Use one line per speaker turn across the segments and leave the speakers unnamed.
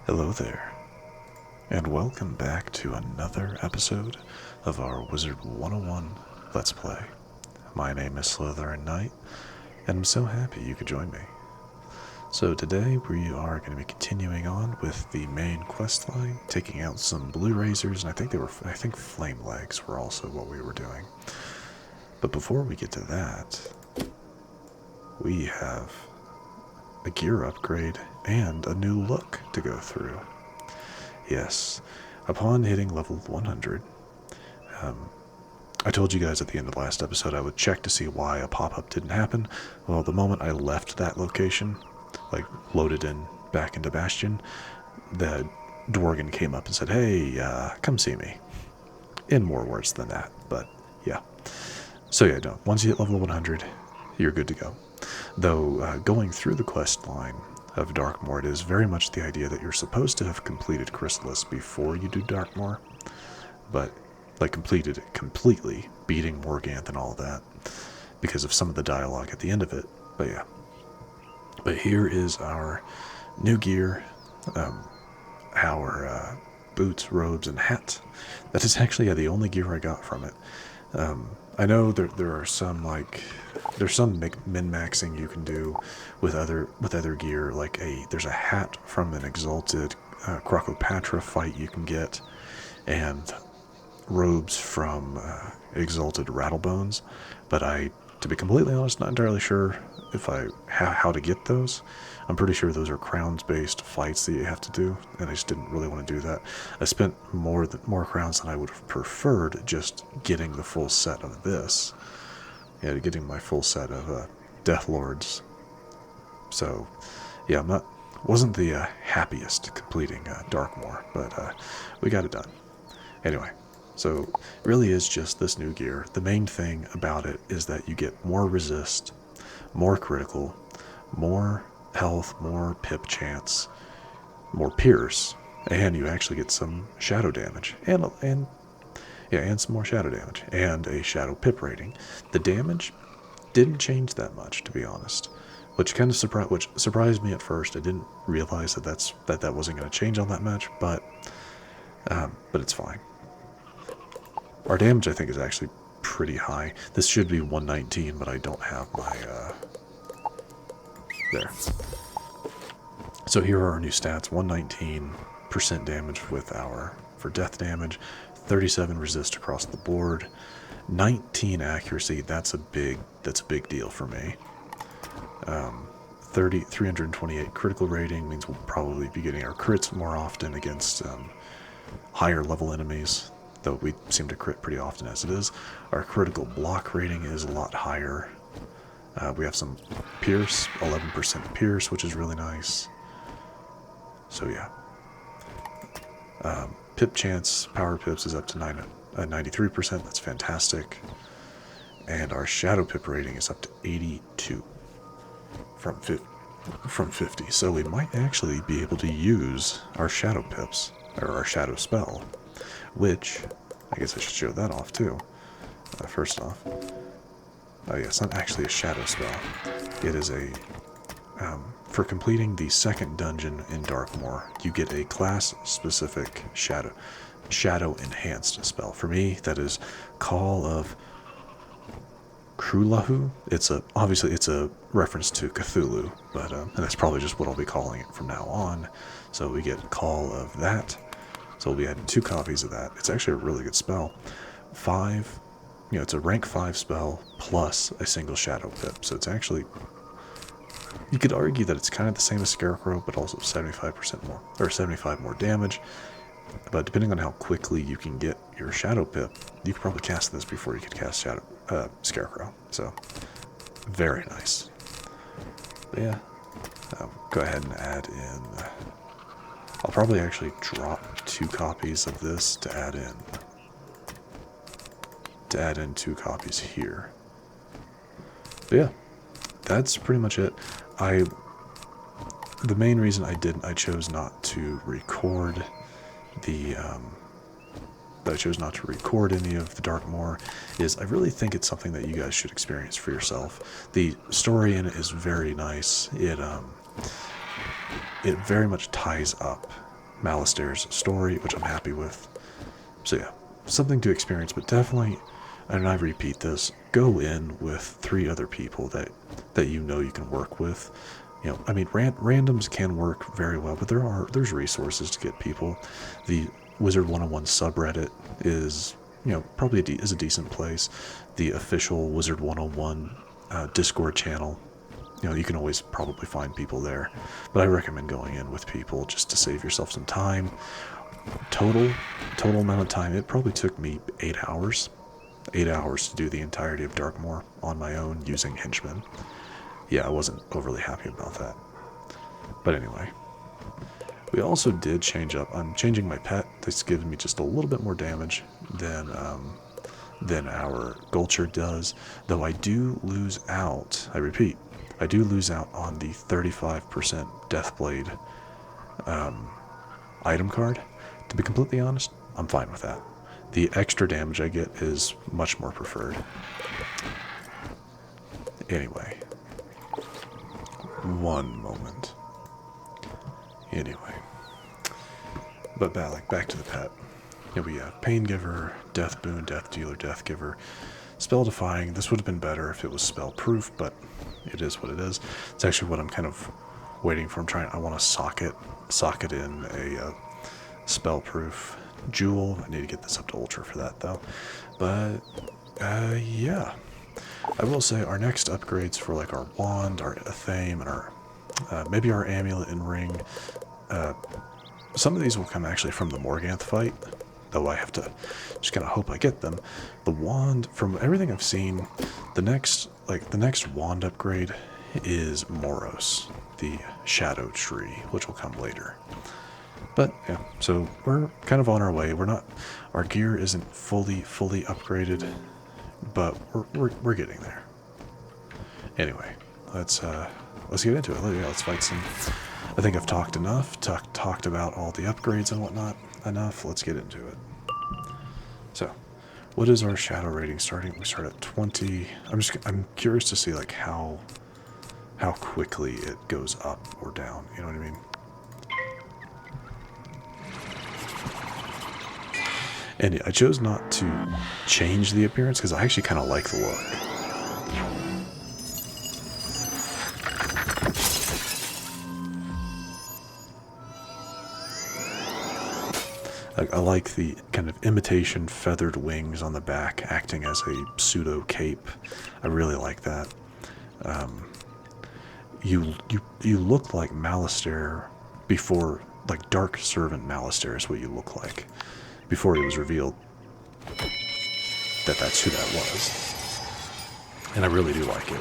Hello there, and welcome back to another episode of our Wizard101 Let's Play. My name is SlytherinKnight, and I'm so happy you could join me. So today we are going to be continuing on with the main quest line, taking out some blue razors, and I think flame legs were also what we were doing. But before we get to that, we have a gear upgrade and a new look to go through. Yes, upon hitting level 100, I told you guys at the end of the last episode I would check to see why a pop-up didn't happen. Well, the moment I left that location, like loaded in back into Bastion, the Dworgen came up and said, hey, come see me. In more words than that, but yeah. So yeah, no, once you hit level 100, you're good to go. Though, going through the quest line of Darkmoor, it is very much the idea that you're supposed to have completed Khrysalis before you do Darkmoor, but like completed it completely, beating Morganth and all of that, because of some of the dialogue at the end of it. But yeah. But here is our new gear, our boots, robes, and hat. That is actually the only gear I got from it. I know there are some there's some min-maxing you can do with other gear, like there's a hat from an exalted Crocopatra fight you can get, and robes from exalted Rattlebones, but to be completely honest, not entirely sure if how to get those. I'm pretty sure those are crowns-based fights that you have to do, and I just didn't really want to do that. I spent more crowns than I would have preferred just getting the full set of this. Yeah, getting my full set of Death Lords. So, yeah, wasn't the happiest completing Darkmoor, but we got it done. Anyway, so it really is just this new gear. The main thing about it is that you get more resist, more critical, more health, more pip chance, more pierce, and you actually get some shadow damage, and some more shadow damage, and a shadow pip rating. The damage didn't change that much, to be honest, which kind of surprised me at first. I didn't realize that wasn't going to change all that much, but it's fine. Our damage, I think, is actually pretty high. This should be 119, but I don't have my there. So here are our new stats: 119% damage for death damage, 37 resist across the board, 19 accuracy. That's a big deal for me. 328 critical rating means we'll probably be getting our crits more often against higher level enemies, though we seem to crit pretty often as it is. Our critical block rating is a lot higher. We have some pierce, 11% pierce, which is really nice. So yeah. Pip chance, power pips is up to 93%. That's fantastic. And our shadow pip rating is up to 82 from 50. So we might actually be able to use our shadow pips, or our shadow spell, which I guess I should show that off too. First off, oh yeah, it's not actually a shadow spell. It is for completing the second dungeon in Darkmoor, you get a class-specific shadow enhanced spell. For me, that is Call of Khrysalis. Obviously it's a reference to Cthulhu, but and that's probably just what I'll be calling it from now on. So we get Call of that. So we'll be adding 2 copies of that. It's actually a really good spell. It's a rank 5 spell plus a single shadow pip. So it's actually, you could argue that it's kind of the same as Scarecrow, but also 75% more, or 75 more damage. But depending on how quickly you can get your shadow pip, you could probably cast this before you could cast Scarecrow. So very nice. But yeah, go ahead and add in. I'll probably actually drop 2 copies of this to add in 2 copies here. But yeah, that's pretty much it. The main reason I chose not to record any of the Darkmoor is I really think it's something that you guys should experience for yourself. The story in it is very nice. It very much ties up Malastaire's story, which I'm happy with. So yeah, something to experience, but definitely, and I repeat this, go in with 3 other people that you know you can work with. You know, I mean, randoms can work very well, but there's resources to get people. The Wizard101 subreddit is, you know, probably is a decent place. The official Wizard101 Discord channel, you know, you can always probably find people there. But I recommend going in with people just to save yourself some time. Total amount of time, it probably took me 8 hours. 8 hours to do the entirety of Darkmoor on my own using henchmen. Yeah, I wasn't overly happy about that. But anyway, we also did change up. I'm changing my pet. This gives me just a little bit more damage than our Gulcher does, though I do lose out. I repeat, I do lose out on the 35% Deathblade item card. To be completely honest, I'm fine with that. The extra damage I get is much more preferred. Anyway, one moment. Anyway, but back to the pet. Here we have Pain Giver, Death Boon, Death Dealer, Death Giver, Spell Defying. This would have been better if it was spell proof, but it is what it is. It's actually what I'm kind of waiting for. I want to socket in a spell proof jewel. I need to get this up to ultra for that though. But yeah, I will say our next upgrades for like our wand, our Athame, and our maybe our amulet and ring. Some of these will come actually from the Morganth fight, though I have to just kind of hope I get them. The wand, from everything I've seen, the next wand upgrade is Moros, the shadow tree, which will come later. But yeah, so we're kind of on our way. Our gear isn't fully upgraded, but we're getting there. Anyway, let's get into it. Let's fight some. I think I've talked enough. Talked about all the upgrades and whatnot enough. Let's get into it. So, what is our shadow rating starting? We start at 20. I'm curious to see like how quickly it goes up or down. You know what I mean? And I chose not to change the appearance because I actually kind of like the look. I like the kind of imitation feathered wings on the back acting as a pseudo cape. I really like that. You look like Malastair before, like Dark Servant Malastair is what you look like. Before it was revealed that that's who that was. And I really do like it.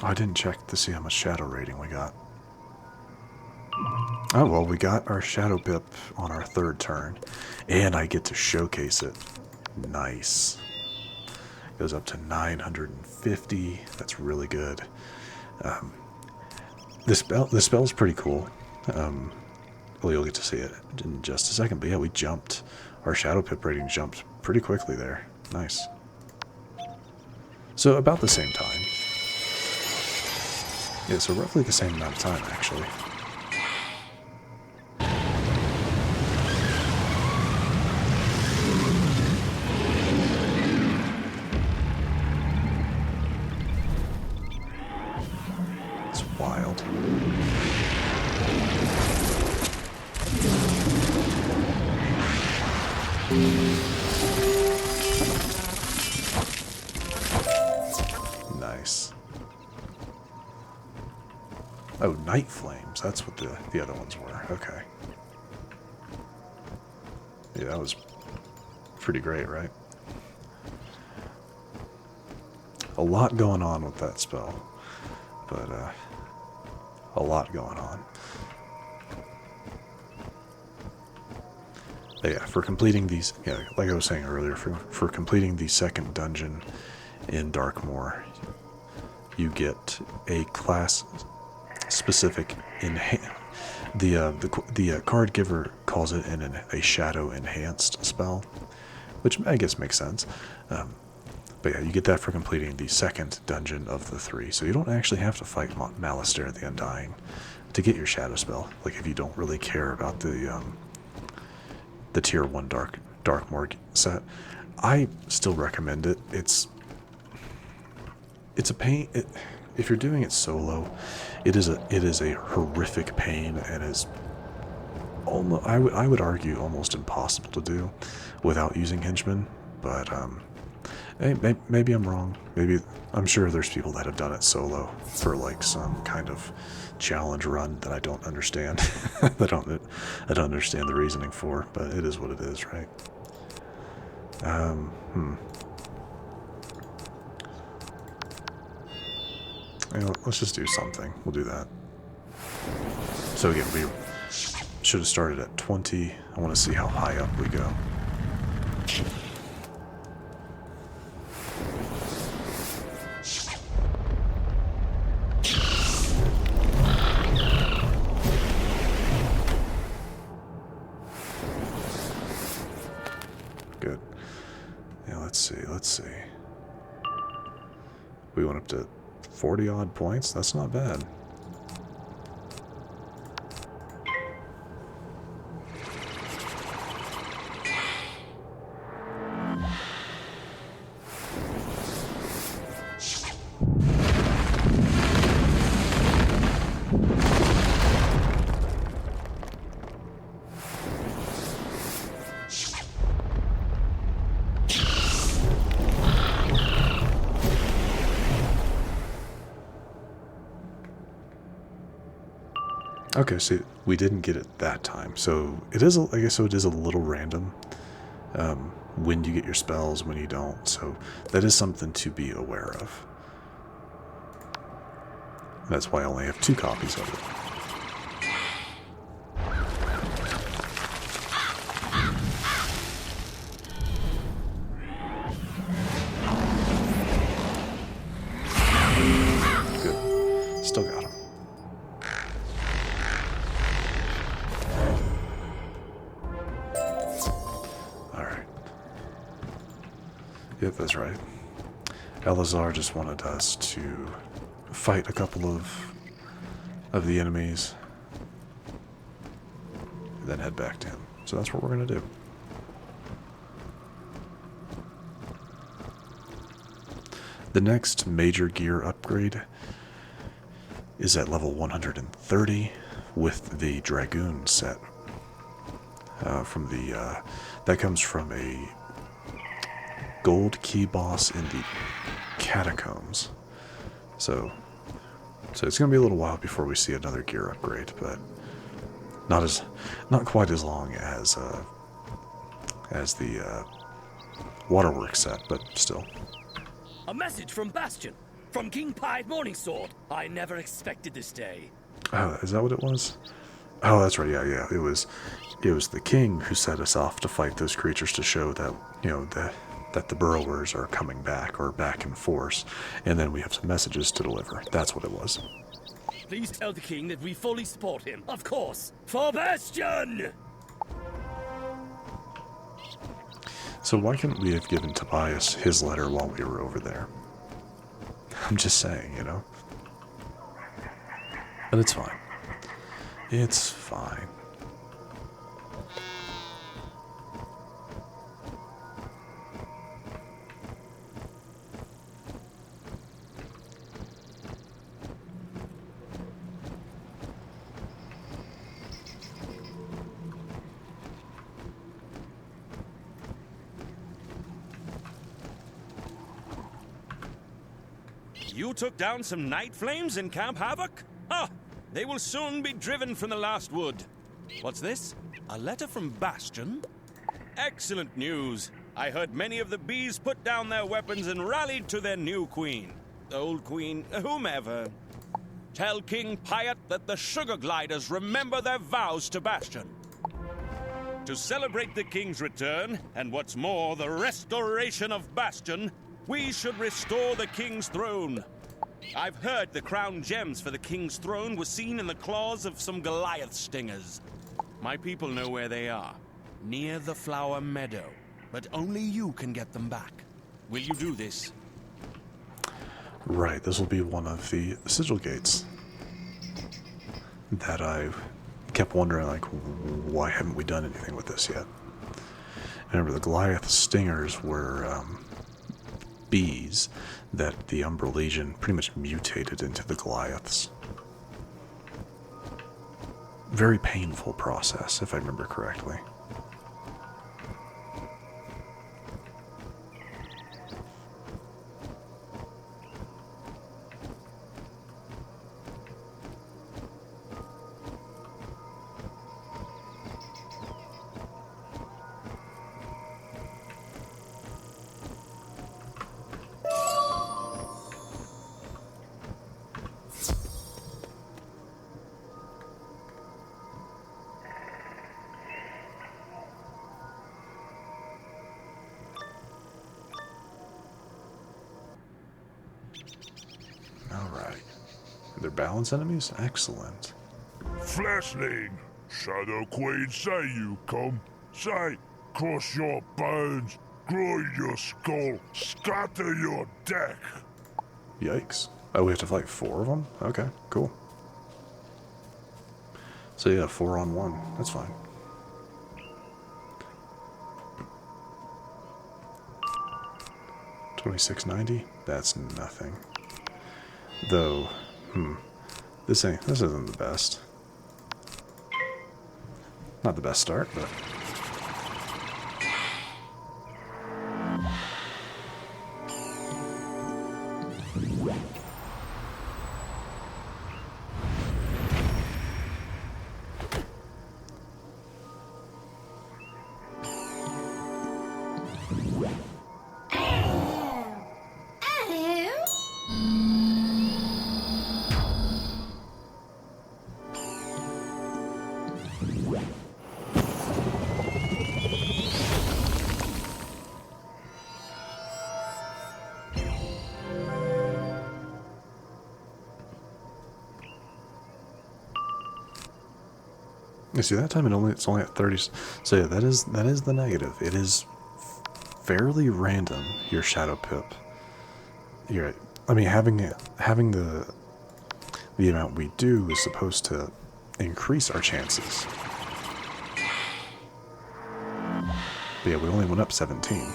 I didn't check to see how much shadow rating we got. Oh, well, we got our Shadow Pip on our 3rd turn, and I get to showcase it. Nice. Goes up to 950. That's really good. The spell's pretty cool. Well, you'll get to see it in just a second. But yeah, we jumped. Our Shadow Pip rating jumped pretty quickly there. Nice. So about the same time. Yeah, so roughly the same amount of time, actually. Wild. Nice. Oh, Night Flames. That's what the other ones were. Okay. Yeah, that was pretty great, right? A lot going on with that spell. But, a lot going on. But yeah, for completing these, yeah, like I was saying earlier, for completing the 2nd dungeon in Darkmoor, you get a class-specific The card giver calls it a shadow enhanced spell, which I guess makes sense. But yeah, you get that for completing the second dungeon of the 3, so you don't actually have to fight Malistaire the Undying to get your shadow spell. Like if you don't really care about the tier 1 Darkmoor set, I still recommend it. It's a pain. If you're doing it solo, it is a horrific pain and is almost, I would argue, almost impossible to do without using henchmen. But maybe I'm wrong. Maybe I'm sure there's people that have done it solo for like some kind of challenge run that I don't understand. I don't understand the reasoning for, but it is what it is, right? You know, let's just do something. We'll do that. So again, we should have started at 20. I want to see how high up we go. Good. Yeah, let's see. We went up to 40 odd points. That's not bad. Okay, so we didn't get it that time. So it is, I guess, so it is a little random when you get your spells, when you don't. So that is something to be aware of. That's why I only have 2 copies of it. Good. Still got him. Yep, that's right. Elazar just wanted us to fight a couple of the enemies, and then head back to him. So that's what we're going to do. The next major gear upgrade is at level 130 with the Dragoon set. That comes from a gold key boss in the catacombs. So it's gonna be a little while before we see another gear upgrade, but not quite as long as the Waterworks set, but still.
A message from Bastion, from King Pied Morningsword. I never expected this day.
Oh, is that what it was? Oh, that's right. Yeah. It was the king who set us off to fight those creatures to show that, you know, that the burrowers are coming back, or back in force, and then we have some messages to deliver. That's what it was.
Please tell the king that we fully support him, of course, for Bastion!
So why couldn't we have given Tobias his letter while we were over there? I'm just saying, you know? But it's fine. It's fine.
You took down some night flames in Camp Havoc? Ah, they will soon be driven from the last wood. What's this? A letter from Bastion? Excellent news. I heard many of the bees put down their weapons and rallied to their new queen. Old queen, whomever. Tell King Piot that the sugar gliders remember their vows to Bastion. To celebrate the king's return, and what's more, the restoration of Bastion, we should restore the king's throne. I've heard the crown gems for the king's throne were seen in the claws of some Goliath stingers. My people know where they are, near the flower meadow, but only you can get them back. Will you do this?
Right, this will be one of the sigil gates that I kept wondering, like, why haven't we done anything with this yet? Remember, the Goliath stingers were bees that the Umbra Legion pretty much mutated into the Goliaths. Very painful process, if I remember correctly. Alright. They're balance enemies? Excellent.
Fleshling, Shadow Queen, say you come. Say, crush your bones, grind your skull, scatter your deck.
Yikes. Oh, we have to fight 4 of them? Okay, cool. So yeah, 4 on 1. That's fine. $26.90? That's nothing. Though, this isn't the best. Not the best start, but you see that time it's only at 30. So yeah, that is the negative. It is fairly random, your Shadow Pip. You're right. I mean, having the amount we do is supposed to increase our chances. But yeah, we only went up 17.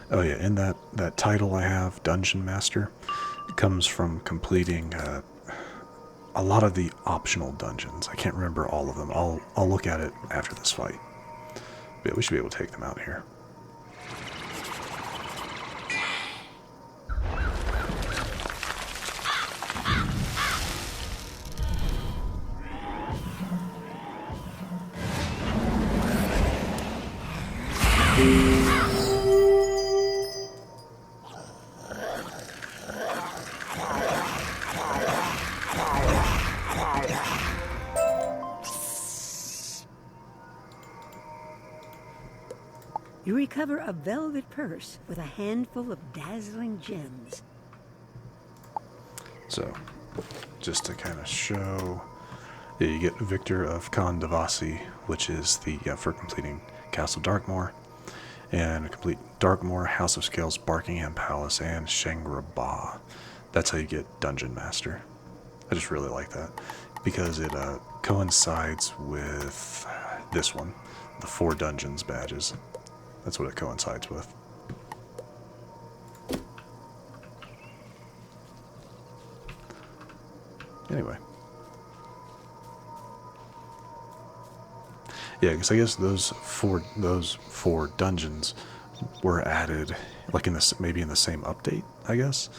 Oh yeah, and that title I have, Dungeon Master, comes from completing a lot of the optional dungeons. I can't remember all of them. I'll look at it after this fight. But yeah, we should be able to take them out here.
You recover a velvet purse with a handful of dazzling gems.
So, just to kind of show, yeah, you get Victor of Kandavasi, which is the for completing Castle Darkmoor, and complete Darkmoor, House of Scales, Barkingham Palace, and Shangri-Ba. That's how you get Dungeon Master. I just really like that because it coincides with this one, the 4 dungeons badges. That's what it coincides with. Anyway. Yeah, because I guess those four dungeons were added, like maybe in the same update, I guess.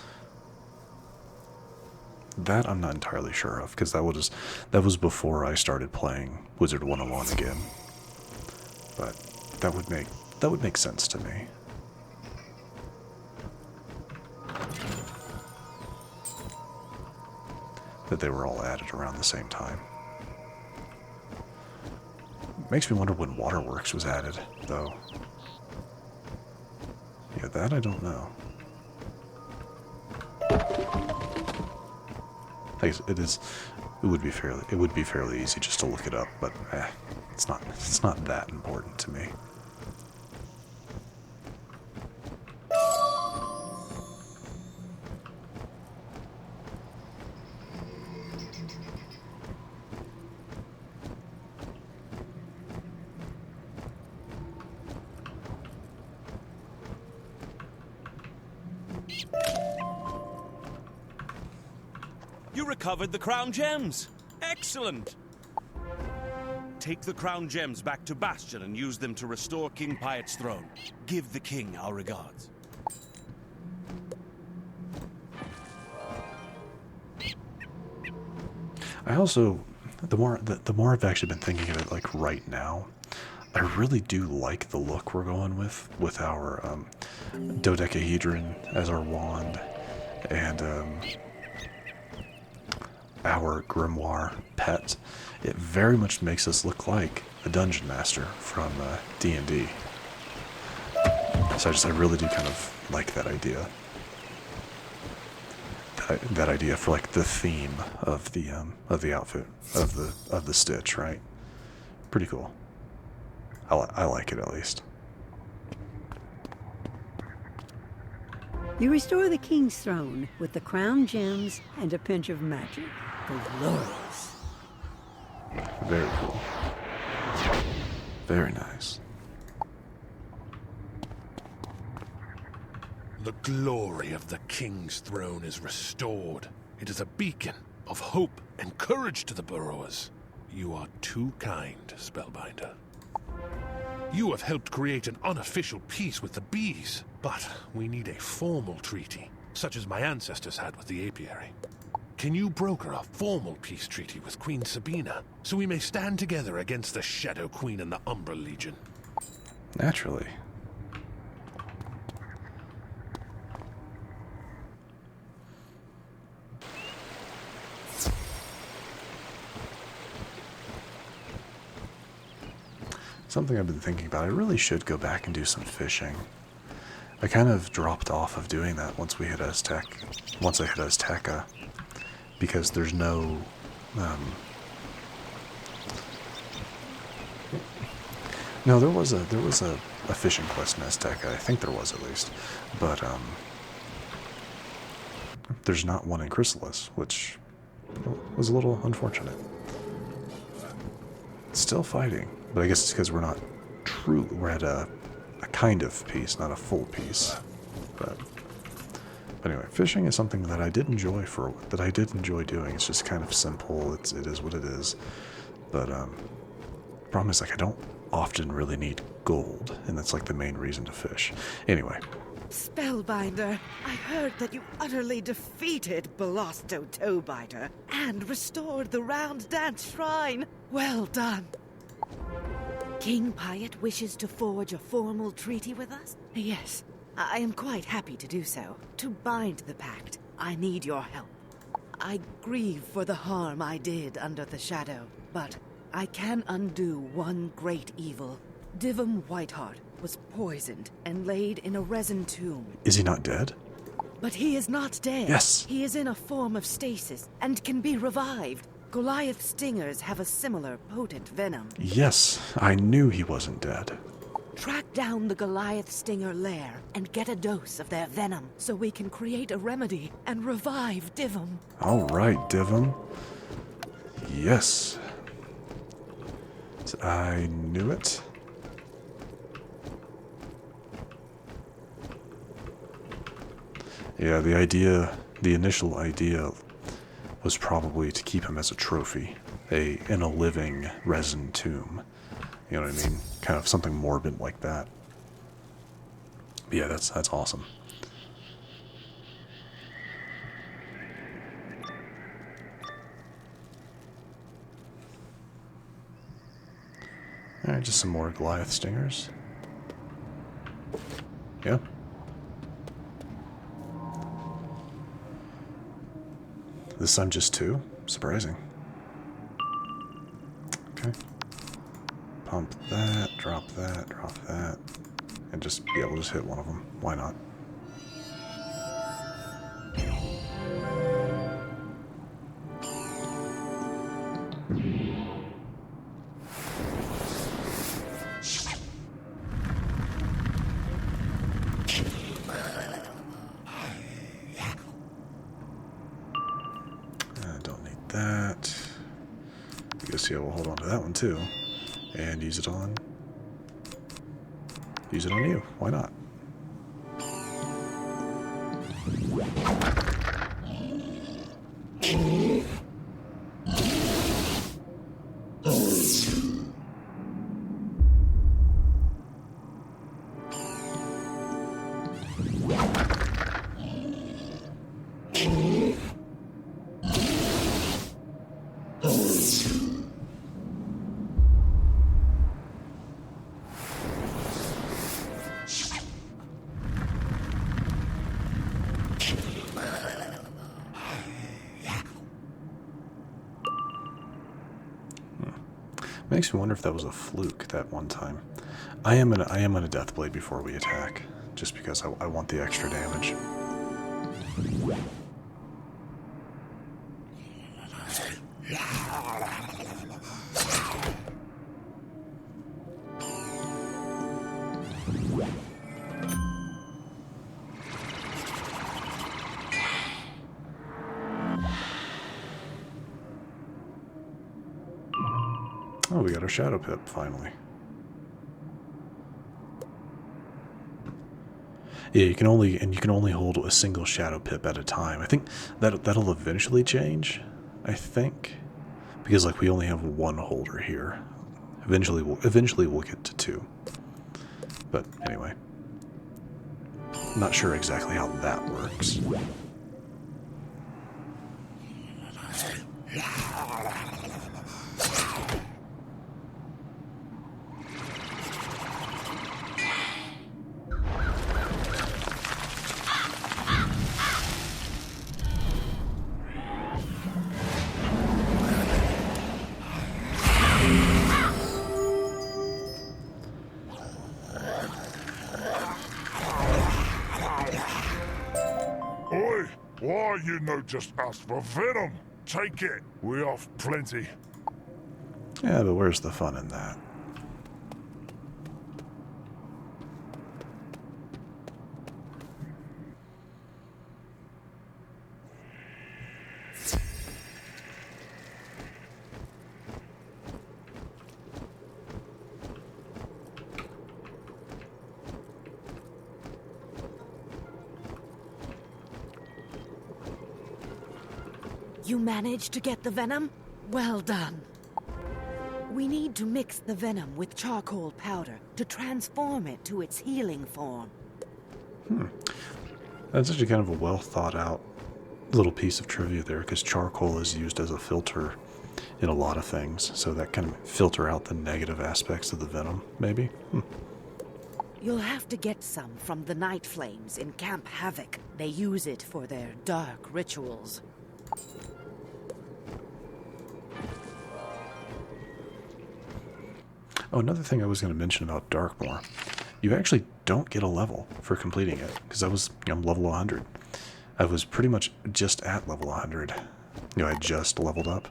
That I'm not entirely sure of, because that was before I started playing Wizard101 again. But that would make sense to me. that they were all added around the same time. Makes me wonder when Waterworks was added, though. Yeah, that I don't know. I guess it would be fairly easy just to look it up, but it's not that important to me.
You recovered the crown gems. Excellent. Take the crown gems back to Bastion and use them to restore King Piet's throne. Give the king our regards.
I also, the more I've actually been thinking of it, like right now, I really do like the look we're going with our dodecahedron as our wand, and our grimoire pet. It very much makes us look like a dungeon master from D&D. So I really do kind of like that idea. That idea for like the theme of the outfit of the Stitch, right? Pretty cool. I like it, at least.
You restore the king's throne with the crown gems and a pinch of magic. Glorious.
Very cool. Very nice.
The glory of the king's throne is restored. It is a beacon of hope and courage to the burrowers. You are too kind, Spellbinder. You have helped create an unofficial peace with the bees, but we need a formal treaty, such as my ancestors had with the apiary. Can you broker a formal peace treaty with Queen Sabina, so we may stand together against the Shadow Queen and the Umbra Legion?
Naturally. Something I've been thinking about, I really should go back and do some fishing. I kind of dropped off of doing that once I hit Azteca, because there's no, no, there was a fishing quest in Azteca. I think there was, at least, but there's not one in Khrysalis, which was a little unfortunate. Still fighting, but I guess it's because we're at a kind of peace, not a full peace. But anyway, fishing is something that I did enjoy doing. It's just kind of simple. It is what it is. But problem is, like, I don't often really need gold, and that's like the main reason to fish. Anyway.
Spellbinder, I heard that you utterly defeated Belosto Toebiter and restored the Round Dance Shrine. Well done. King Piet wishes to forge a formal treaty with us? Yes, I am quite happy to do so. To bind the pact, I need your help. I grieve for the harm I did under the Shadow, but I can undo one great evil. Divum Whiteheart was poisoned and laid in a resin tomb.
Is he not dead?
But he is not dead.
Yes.
He is in a form of stasis and can be revived. Goliath stingers have a similar potent venom.
Yes, I knew he wasn't dead.
Track down the Goliath stinger lair and get a dose of their venom so we can create a remedy and revive Divum.
All right, Divum. Yes. I knew it. Yeah, the initial idea was probably to keep him as a trophy, in a living resin tomb. You know what I mean? Kind of something morbid like that. But yeah, that's awesome. Alright, just some more Goliath stingers. Yeah. This time just 2? surprising. Okay. Pump that, drop that, and just be able to just hit one of them. Why not? Don't need that. I guess yeah, we'll hold on to that one too. And use it on you. Why not? Makes me wonder if that was a fluke that one time. I am gonna death blade before we attack, just because I want the extra damage. Oh, we got our shadow pip finally. Yeah, you can only hold a single shadow pip at a time. I think that'll eventually change. I think, because like we only have one holder here. Eventually we'll get to 2. But anyway, not sure exactly how that works.
Oi! Why you no just ask for venom? Take it. We have plenty.
Yeah, but where's the fun in that?
You managed to get the venom? Well done. We need to mix the venom with charcoal powder to transform it to its healing form.
That's actually kind of a well thought out little piece of trivia there, because charcoal is used as a filter in a lot of things, so that can filter out the negative aspects of the venom, maybe?
You'll have to get some from the Night Flames in Camp Havoc. They use it for their dark rituals.
Oh, another thing I was going to mention about Darkmoor. You actually don't get a level for completing it, because I'm level 100. I was pretty much just at level 100. I just leveled up.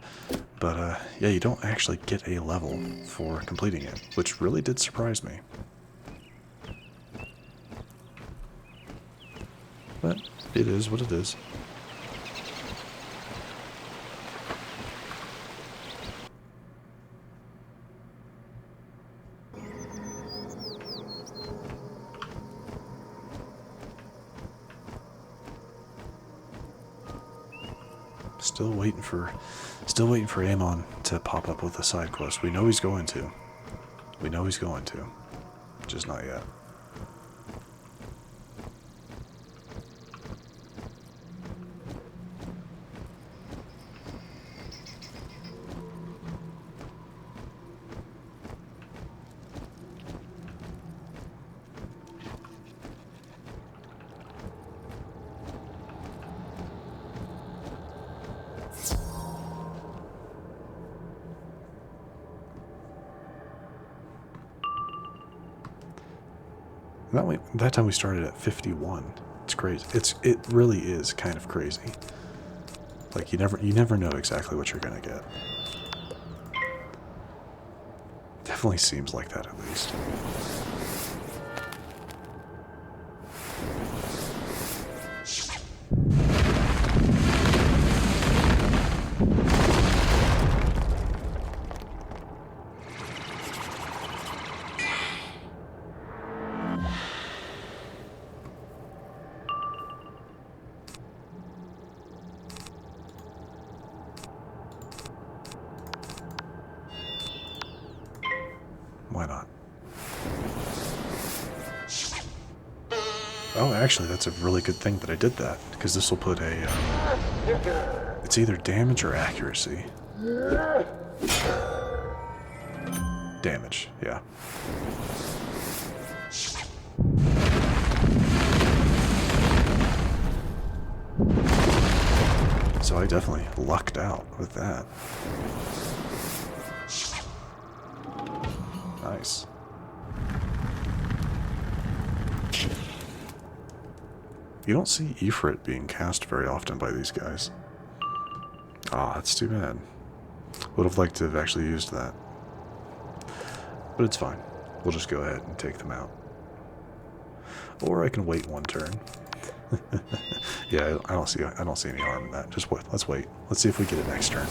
But, yeah, you don't actually get a level for completing it, which really did surprise me. But it is what it is. Still waiting for Amon to pop up with a side quest. We know he's going to. Just not yet. That time we started at 51. It's crazy. It really is kind of crazy. Like you never know exactly what you're gonna get. Definitely seems like that at least. Why not? Oh, actually, that's a really good thing that I did that, because this will put a... it's either damage or accuracy. Damage, yeah. So I definitely lucked out with that. Nice. You don't see Ifrit being cast very often by these guys. Ah, that's too bad. Would have liked to have actually used that. But it's fine. We'll just go ahead and take them out. Or I can wait one turn. Yeah, I don't see any harm in that. Just wait. Let's wait. Let's see if we get it next turn.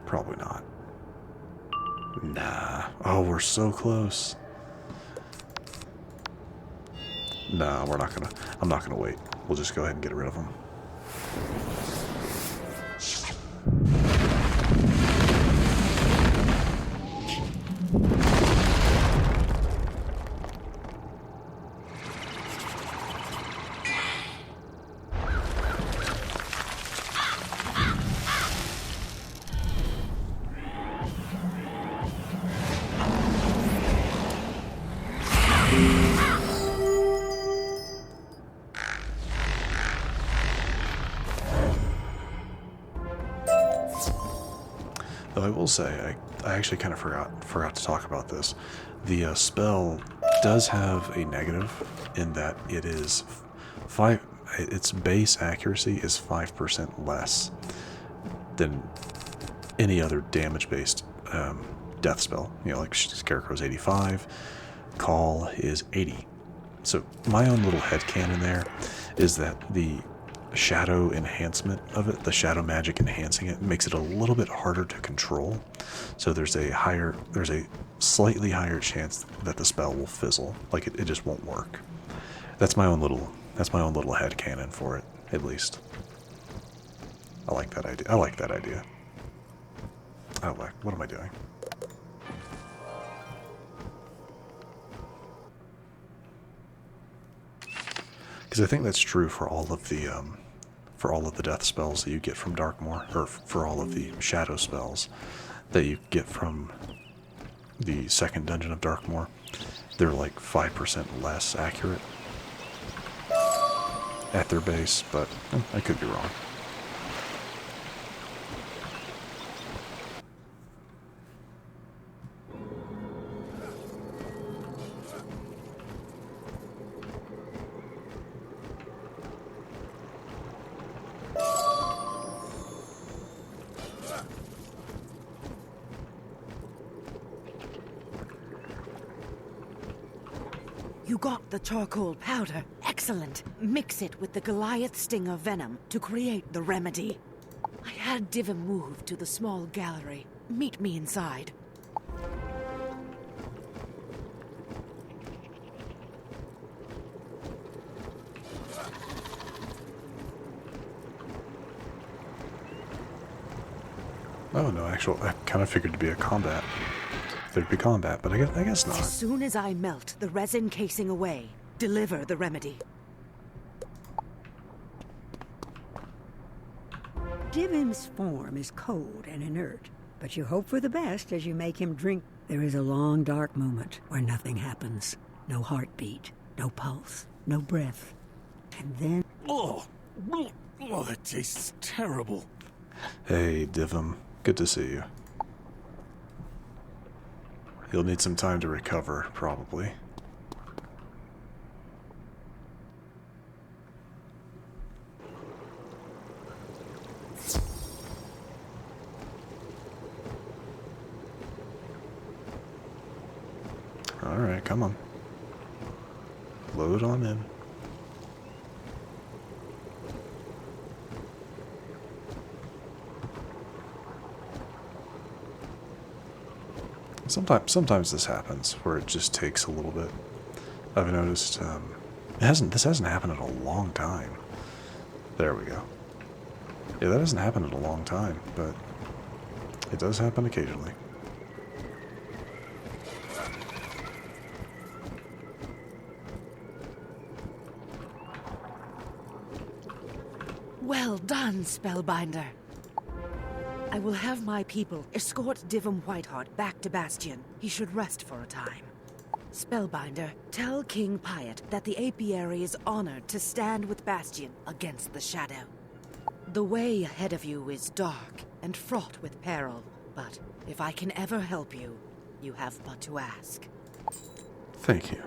Probably not. Nah. Oh, we're so close. Nah, we're not gonna... I'm not gonna wait. We'll just go ahead and get rid of them. Though I will say, I actually kind of forgot to talk about this. The spell does have a negative in that it is its base accuracy is 5% less than any other damage-based death spell. You know, like Scarecrow's 85, Call is 80. So my own little headcanon there is that the shadow enhancement of it, the shadow magic enhancing it, makes it a little bit harder to control. So there's a slightly higher chance that the spell will fizzle. Like it just won't work. That's my own little headcanon for it, at least. I like that idea. Oh, what am I doing? Because I think that's true for all of the death spells that you get from Darkmoor, or for all of the shadow spells that you get from the second dungeon of Darkmoor. They're like 5% less accurate at their base, but I could be wrong.
You got the charcoal powder. Excellent. Mix it with the Goliath Stinger venom to create the remedy. I had Divim move to the small gallery. Meet me inside.
Oh no, I kind of figured to be a combat. There'd be combat, but I guess not.
As soon as I melt the resin casing away, deliver the remedy.
Divim's form is cold and inert, but you hope for the best as you make him drink. There is a long, dark moment where nothing happens. No heartbeat, no pulse. no breath. And then...
Oh, that tastes terrible.
Hey, Divum. Good to see you. You'll need some time to recover, probably. Alright, come on. Load on in. Sometimes this happens, where it just takes a little bit. I've noticed, this hasn't happened in a long time. There we go. Yeah, that hasn't happened in a long time, but it does happen occasionally.
Well done, Spellbinder. I will have my people escort Divum Whiteheart back to Bastion. He should rest for a time. Spellbinder, tell King Piot that the apiary is honored to stand with Bastion against the Shadow. The way ahead of you is dark and fraught with peril, but if I can ever help you, you have but to ask.
Thank you.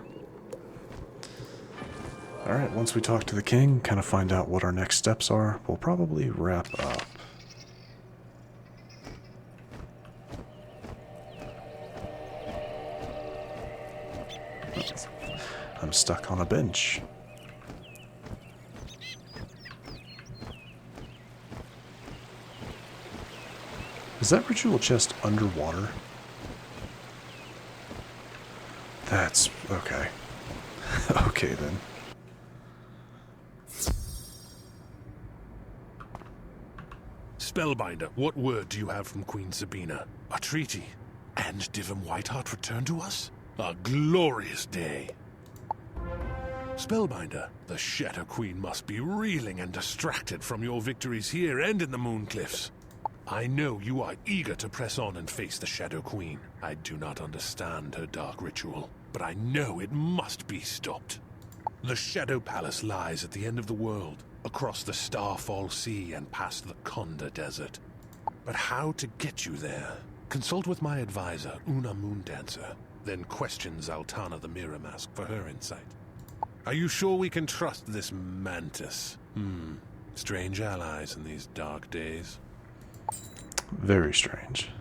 Alright, once we talk to the king, kind of find out what our next steps are, we'll probably wrap up. I'm stuck on a bench. Is that ritual chest underwater? That's okay. Okay then.
Spellbinder, what word do you have from Queen Sabina? A treaty? And Divum Whiteheart returned to us? A glorious day. Spellbinder, the Shadow Queen must be reeling and distracted from your victories here and in the Mooncliffs. I know you are eager to press on and face the Shadow Queen. I do not understand her dark ritual, but I know it must be stopped. The Shadow Palace lies at the end of the world, across the Starfall Sea and past the Konda Desert. But how to get you there? Consult with my advisor, Una Moondancer, then question Zaltana the Mirror Mask for her insight. Are you sure we can trust this mantis? Strange allies in these dark days.
Very strange.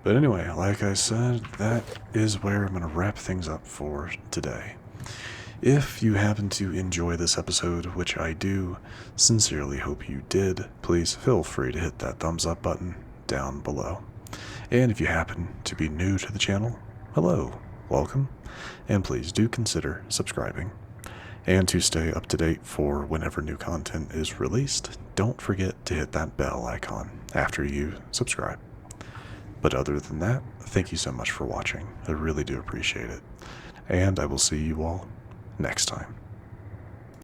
But anyway, like I said, that is where I'm going to wrap things up for today. If you happen to enjoy this episode, which I do sincerely hope you did, please feel free to hit that thumbs up button down below. And if you happen to be new to the channel, hello, welcome, and please do consider subscribing. And to stay up to date for whenever new content is released, don't forget to hit that bell icon after you subscribe. But other than that, thank you so much for watching. I really do appreciate it. And I will see you all next time.